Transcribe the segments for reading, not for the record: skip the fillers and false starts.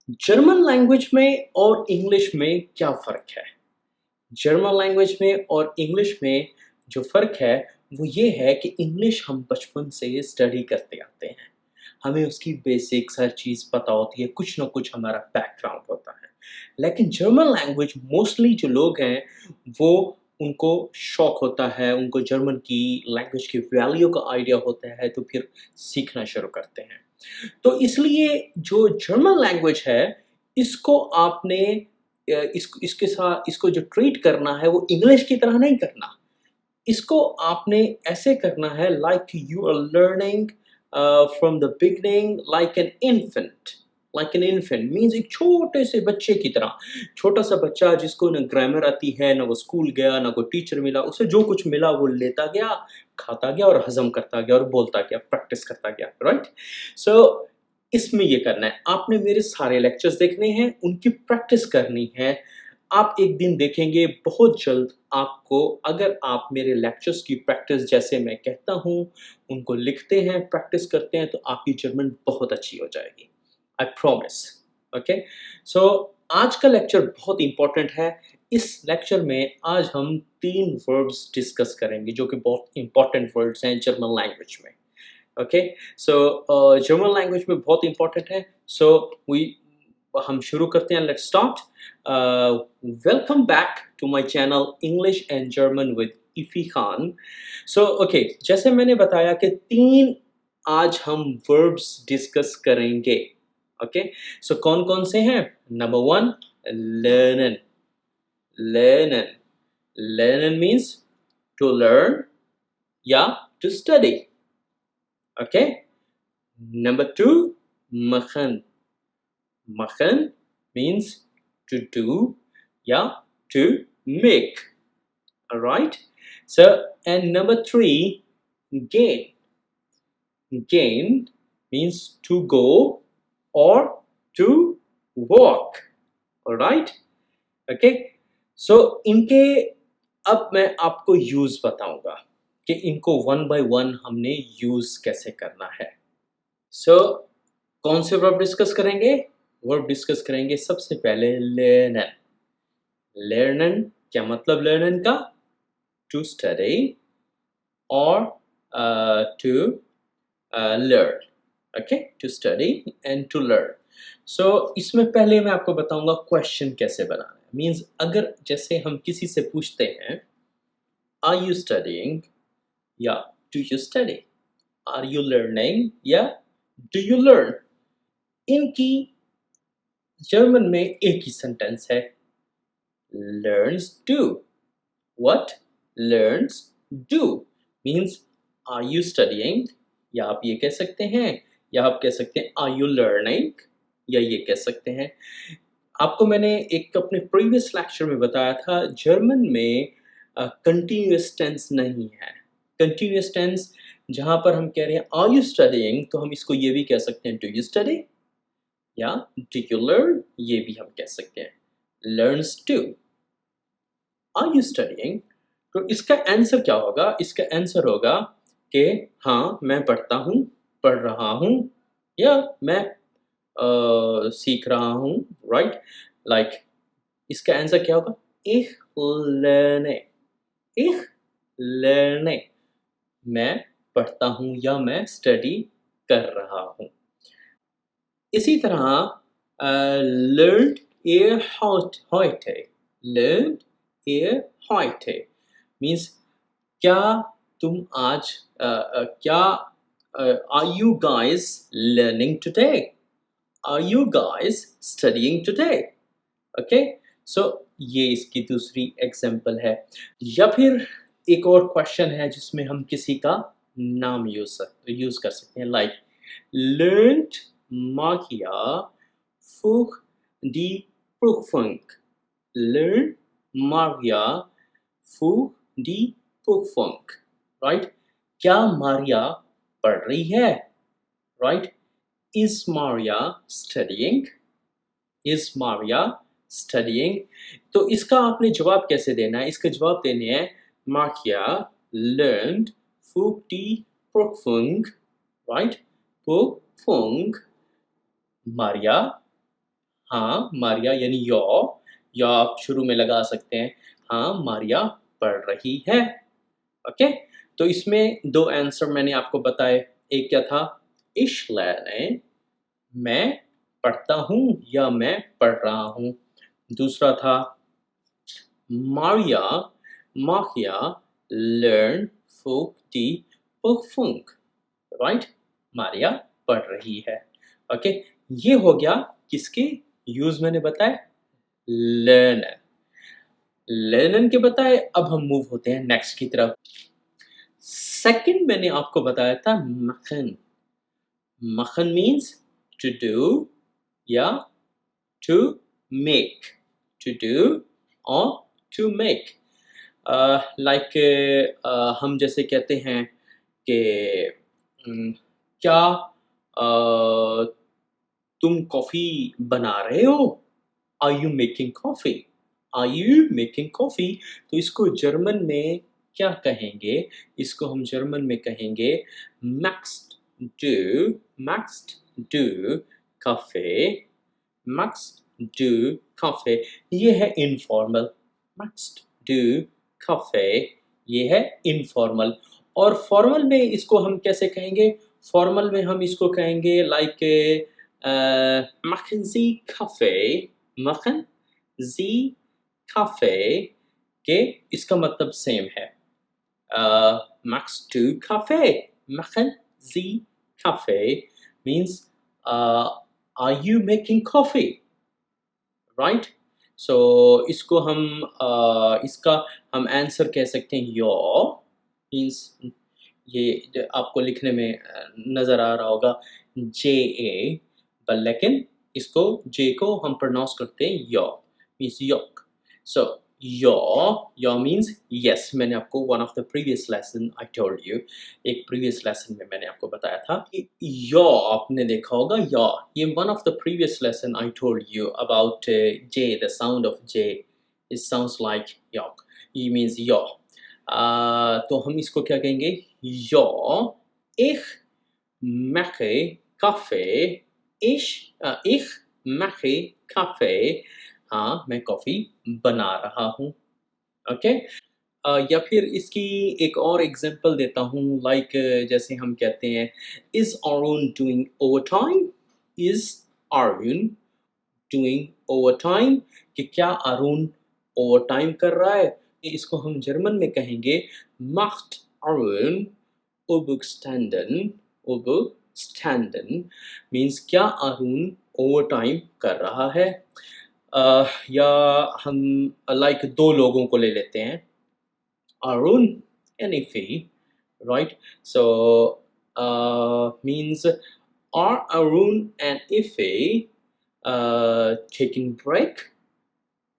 German language में और English में क्या फ़र्क है? जर्मन लैंग्वेज में और इंग्लिश में जो फ़र्क है, वो ये है कि इंग्लिश हम बचपन से स्टडी करते आते हैं। हमें उसकी बेसिक्स हर चीज़ पता होती है, कुछ ना कुछ हमारा बैकग्राउंड होता है। लेकिन जर्मन लैंग्वेज मोस्टली जो लोग हैं, वो उनको शौक होता है, उनको जर्मन की लैंग्वेज की वैल्यू का आइडिया होता है, तो फिर सीखना शुरू करते हैं। तो इसलिए जो जर्मन लैंग्वेज है, इसको आपने इसके साथ इसको जो ट्रीट करना है वो इंग्लिश की तरह नहीं करना। इसको आपने ऐसे करना है like you are learning from the beginning like an infant means एक छोटे से बच्चे की तरह। छोटा सा बच्चा जिसको ना ग्रामर आती है, ना वो स्कूल गया, ना कोई टीचर मिला, उसे जो कुछ मिला वो लेता गया, खाता गया और हज़म करता गया और बोलता गया, प्रैक्टिस करता गया, राइट? सो इसमें ये करना है, आपने मेरे सारे लेक्चर्स देखने हैं, उनकी प्रैक्टिस करनी है। आप एक दिन देखेंगे बहुत जल्द आपको, अगर आप मेरे लेक्चर्स की प्रैक्टिस जैसे मैं कहता हूँ, उनको लिखते हैं, प्रैक्टिस करते हैं, तो आपकी जर्मन बहुत अच्छी हो जाएगी। I promise. ओके? सो आज का लेक्चर बहुत इम्पोर्टेंट है। इस लेक्चर में आज हम 3 वर्ब्स डिस्कस करेंगे, जो कि बहुत इम्पोर्टेंट वर्ड्स हैं जर्मन लैंग्वेज में। ओके? सो जर्मन लैंग्वेज में बहुत इम्पोर्टेंट है। सो वी हम शुरू करते हैं, let's start. Welcome back to my channel English and German with Iffy Khan. So okay, जैसे मैंने बताया कि 3 आज हम वर्ब्स डिस्कस करेंगे। ओके? सो कौन-कौन से हैं? नंबर 1 लर्नन, लर्नन, लर्नन मीन्स टू लर्न या to study. Okay? Number 2 machen, machen means to do, yeah, to make. All right? So, and number 3 gehen, gehen means to go or to walk. All right? Okay? So, इनके अब मैं आपको use बताऊंगा कि इनको one by one हमने use कैसे करना है। सो कौन से वर्ब डिस्कस करेंगे? वर्ब डिस्कस करेंगे सबसे पहले लर्नन। लर्नन क्या मतलब लर्नन का? टू स्टडी और to learn. Okay? To study and to learn. So इसमें पहले मैं आपको बताऊंगा क्वेश्चन कैसे बनाना है। मीन्स अगर जैसे हम किसी से पूछते हैं, आर यू स्टडीइंग या do you study? Are you learning या डू यू लर्न? इनकी जर्मन में एक ही सेंटेंस है, learns do. What? Learns do means are you studying? या आप ये कह सकते हैं, या आप कह सकते हैं are you learning? या ये कह सकते हैं। आपको मैंने एक अपने प्रीवियस लेक्चर में बताया था, जर्मन में कंटिन्यूअस टेंस नहीं है। कंटिन्यूअस टेंस जहाँ पर हम कह रहे हैं are you studying, तो हम इसको ये भी कह सकते हैं do you study या do you learn, ये भी हम कह सकते हैं learns to। Are you studying? तो इसका आंसर क्या होगा? इसका आंसर होगा कि हाँ, मैं पढ़ता हूँ, पढ़ रहा हूँ या मैं सीख रहा हूँ, राइट? लाइक इसका आंसर क्या होगा? Ich lerne, ich lerne, मैं पढ़ता हूँ या मैं स्टडी कर रहा हूँ। इसी तरह learned ihr heute, learned ihr heute means क्या तुम आज क्या are you guys learning today? Are you guys studying today? Okay? So ये इसकी दूसरी एग्जांपल है। या फिर एक और क्वेश्चन है जिसमें हम किसी का नाम यूज़ कर सकते हैं, like learnt Magia für die Prüfung. Learn Maria für die Prüfung. Right? क्या मारिया पढ़ रही है? Right? Is Maria studying? Is Maria studying? तो इसका आपने जवाब कैसे देना है? इसका जवाब देने हैं Maria learned für die Prüfung. Right? Prüfung. Maria हाँ मारिया यानी या आप शुरू में लगा सकते हैं हाँ मारिया पढ़ रही है। ओके, तो इसमें दो आंसर मैंने आपको बताए। एक क्या था, ich lerne, मैं पढ़ता हूँ या मैं पढ़ रहा हूँ। दूसरा था Maria, Maria lernt folk die Prüfung, right? Maria पढ़ रही है। ओके, ये हो गया किसके यूज मैंने बताया, लर्नर। लर्नर के बताए, अब हम मूव होते हैं नेक्स्ट की तरफ। सेकंड मैंने आपको बताया था machen। machen means to do या टू मेक, टू डू और टू मेक। लाइक हम जैसे कहते हैं कि क्या तुम कॉफ़ी बना रहे हो? Are you making coffee? Are you making coffee? तो इसको जर्मन में क्या कहेंगे? इसको हम जर्मन में कहेंगे मैक्स्ट डू, मैक्स्ट डू काफ़े, मैक्स्ट डू काफ़े। ये है इनफॉर्मल, मैक्स्ट डू काफ़े, ये है इनफॉर्मल। और फॉर्मल में इसको हम कैसे कहेंगे? फॉर्मल में हम इसको कहेंगे like machen Sie Kaffee, machen Sie Kaffee, के इसका मतलब सेम है। Magst du Kaffee? Machen Sie Kaffee means are you making coffee? Right? So इसको हम इसका हम आंसर कह सकते हैं योर मीन्स, ये आपको लिखने में नज़र आ रहा होगा जे ए, पर लेकिन इसको जे को हम प्रोनाउंस करते हैं योर मीन्स योक। सो योर मीन्स यस। मैंने आपको one of the previous lesson I told you, एक प्रीवियस लेसन में मैंने आपको बताया था कि योर आपने देखा होगा योर, ये one of the previous lesson I told you about J, the sound of J, it sounds like yoke, ये मीन्स योर। तो हम इसको क्या कहेंगे, your ich mache Kaffee, ich mache Kaffee, हाँ मैं कॉफ़ी बना रहा हूँ। ओके, या फिर इसकी एक और एग्जांपल देता हूँ लाइक जैसे हम कहते हैं is Arun doing overtime, is Arun doing overtime, कि क्या अरुण ओवरटाइम कर रहा है? इसको हम जर्मन में कहेंगे macht Arun Überstunden, Überstunden means क्या अरुण ओवरटाइम कर रहा है? या हम लाइक दो लोगों को ले लेते हैं Arun and Ife, right? So means are Arun and Ife taking break,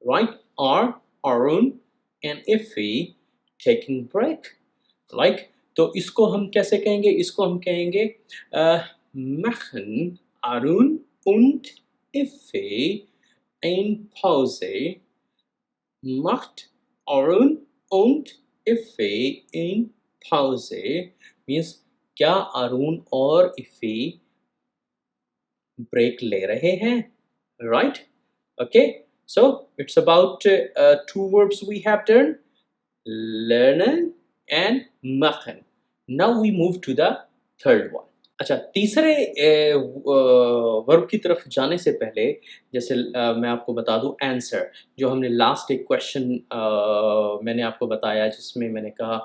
right? Are Arun and Ife taking break, like? तो इसको हम कैसे कहेंगे? इसको हम कहेंगे machen Arun und Ife eine Pause, macht Arun und Ife in Pause means क्या अरुण और इफ़ी ब्रेक ले रहे हैं, right? Okay, so it's about two verbs we have done, lernen and machen. Now we move to the third one. अच्छा, तीसरे verb की तरफ जाने से पहले जैसे मैं आपको बता दूं आंसर, जो हमने लास्ट एक क्वेश्चन मैंने आपको बताया जिसमें मैंने कहा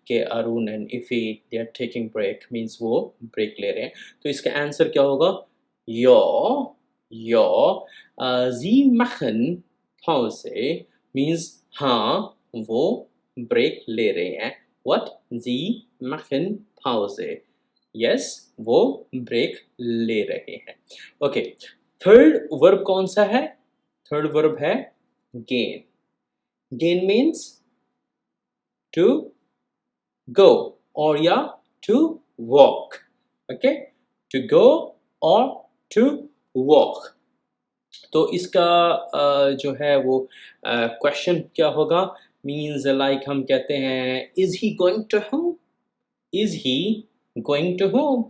कि Arun and Iffy they are taking break means वो ब्रेक ले रहे हैं। तो इसका आंसर क्या होगा? जी machen Pause मीन्स हाँ वो ब्रेक ले रहे हैं। व्हाट? जी machen Pause, यस वो ब्रेक ले रहे हैं। ओके, थर्ड वर्ब कौन सा है? थर्ड वर्ब है गेन। गेन मीन्स टू गो और या to walk. Okay, to go और टू वॉक। तो इसका जो है वो क्वेश्चन क्या होगा? मीन्स लाइक हम कहते हैं is he going to home, is he going to home,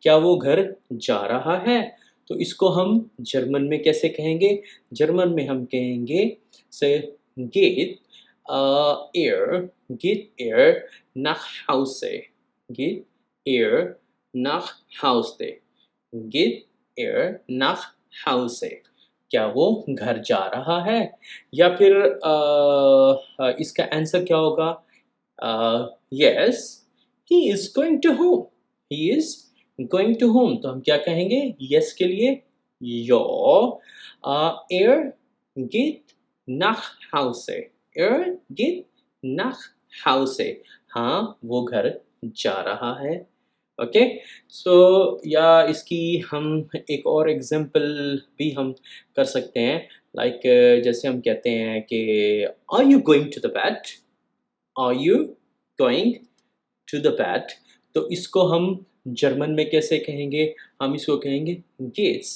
क्या वो घर जा रहा है? तो इसको हम जर्मन में कैसे कहेंगे? जर्मन में हम कहेंगे से geht ihr nach Hause, geht ihr nach Hause, geht ihr nach Hause। क्या वो घर जा रहा है? या फिर इसका आंसर क्या होगा? Yes, he is going to home, he is going to home। तो हम क्या कहेंगे yes के लिए? Ja, er geht nach Hause, er geht nach Hause। हाँ, वो घर जा रहा है। ओके, सो या इसकी हम एक और एग्जांपल भी हम कर सकते हैं, लाइक जैसे हम कहते हैं कि are you going to the bed, are you going to the bed. तो इसको हम जर्मन में कैसे कहेंगे? हम इसको कहेंगे गेट्स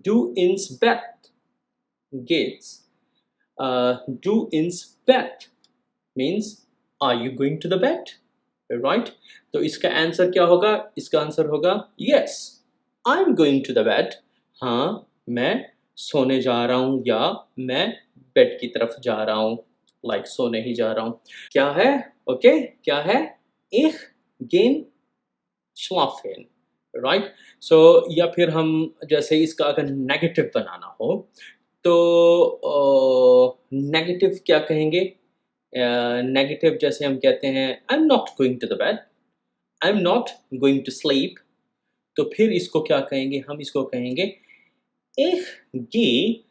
डू इन्स बेड, गेट्स डू इन्स बेड means are you going to the bed, right? तो इसका आंसर क्या होगा? इसका आंसर होगा yes, I am going to the bed. हाँ, मैं सोने जा रहा हूँ या मैं बेड की तरफ जा रहा हूँ, लाइक सोने ही जा रहा हूँ। क्या है? ओके, क्या है? Ich gehe schlafen, right? So या फिर हम जैसे इसका अगर नेगेटिव बनाना हो तो नेगेटिव क्या कहेंगे? नेगेटिव जैसे हम कहते हैं I am not going to the bed, I am not going to sleep. तो फिर इसको क्या कहेंगे? हम इसको कहेंगे ich gehe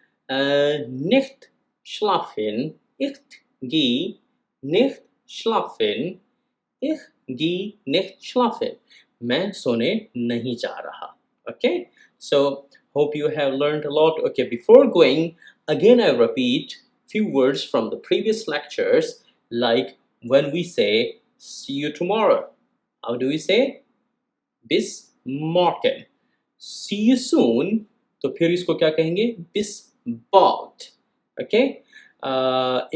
nicht schlafen, ich gehe nicht schlafen, ich gehe nicht schlafen। मैं सोने नहीं जा रहा। Okay, so hope you have learned a lot। Okay, before going, again I repeat few words from the previous lectures, like when we say see you tomorrow, how do we say? Bis morgen। See you soon, तो फिर इसको क्या कहेंगे? Bis bald। Okay,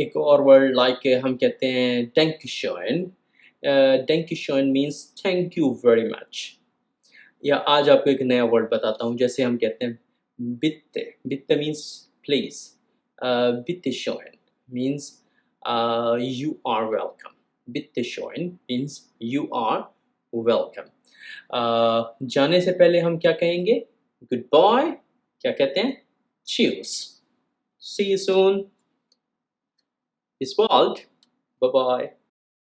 एक और word like हम कहते हैं Dankeschön। Dankeschön means thank you very much. या आज आपको एक नया वर्ड बताता हूँ, जैसे हम कहते हैं bitte, bitte means please, bitte schön means you are welcome, bitte schön means you are welcome। जाने से पहले हम क्या कहेंगे? Good bye. क्या कहते हैं? Cheers। See you soon। Bis bald। Bye bye।